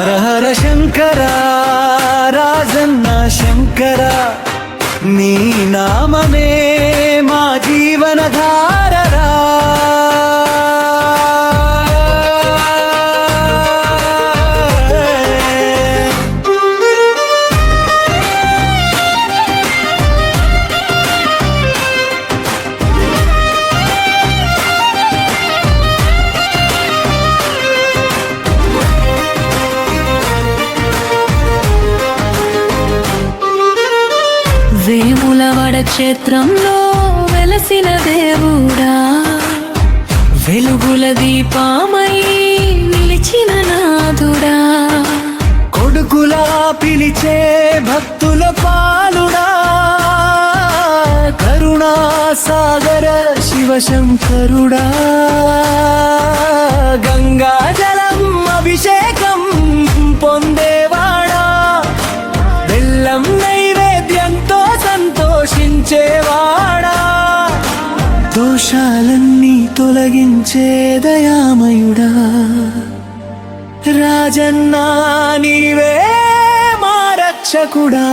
హర హర శంకర రాజన్న శంకర నీ నామమే మా జీవనధారరా వేములవాడ క్షేత్రంలో వెలసిన దేవుడా, వెలుగుల దీపమై నిలిచిన నాదుడా, కొడుకులా పిలిచే భక్తుల పాలుడా, కరుణా సాగర శివశంకరుడా, గంగా జలం అభిషేకం పొందేవాడా, బెల్లం నైవేద్యంతో సంతోషించేవాడా, దోషాలన్నీ తొలగించే దయామయుడా, రాజన్నా నీవే మా రక్షకుడా.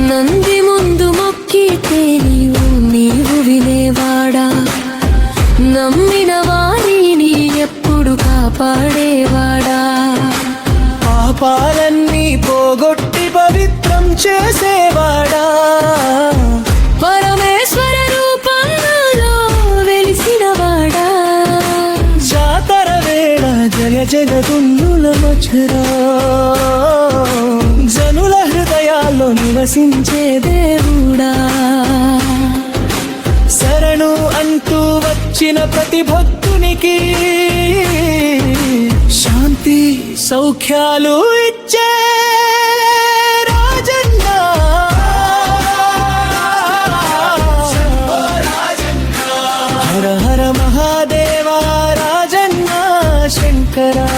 నంది ముందు మొక్కితే నీవు వినేవాడా, నమ్మిన వారిని ఎప్పుడు కాపాడేవాడా, పాపాలన్నీ పోగొట్టి పవిత్రం చేసేవాడా, పరమేశ్వర రూపంలో వెలిసినవాడా, జాతర వేళ జయ జగదున్నుల మధురా, జనుల హృదయాల్లో నివసించే దేవుడా, శరణు అంటూ వచ్చిన ప్రతి భక్తునికి శాంతి సౌఖ్యాలు ఇచ్చే రాజన్నా, హర హర మహాదేవా రాజన్నా శంకరా.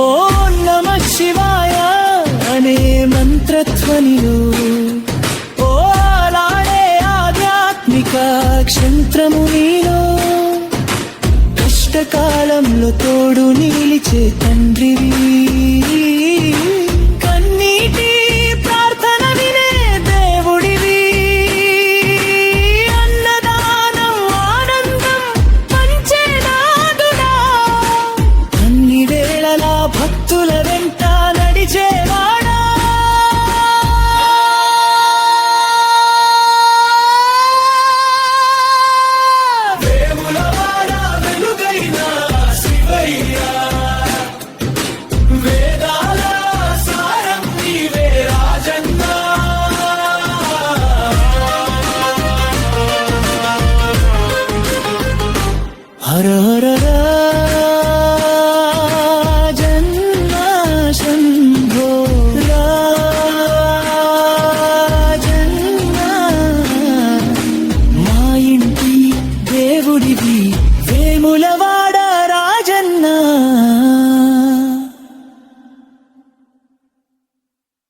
ఓం నమః శివాయ అనే మంత్రధ్వనిలో ఓలాడే ఆధ్యాత్మిక క్షంత్రము నీలో, కష్టకాలంలో తోడు నిలిచే తండ్రివి, కన్నీటి ప్రార్థన వినే దేవుడివి, అన్నదానం ఆనందం పంచే నాదుడా, అన్ని వేళలా భక్తుల వెంట నడిచేవాడా, వేములవాడ వెలుగైన శివయ్యా, వేదాల సారం నీవే రాజన్నా, హర హర రాజన్నా శంభో రాజన్నా, మా ఇంటి దేవుడివి వేములవాడ రాజన్నా.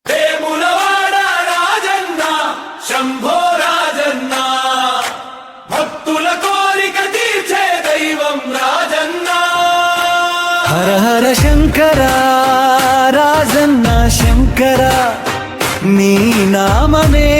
వేములవాడ రాజన్నా శంభో రాజన్నా, భక్తుల కోరిక తీర్చే దైవం రాజన్నా, హర హర శంకర రాజన్న శంకర నీ నామమే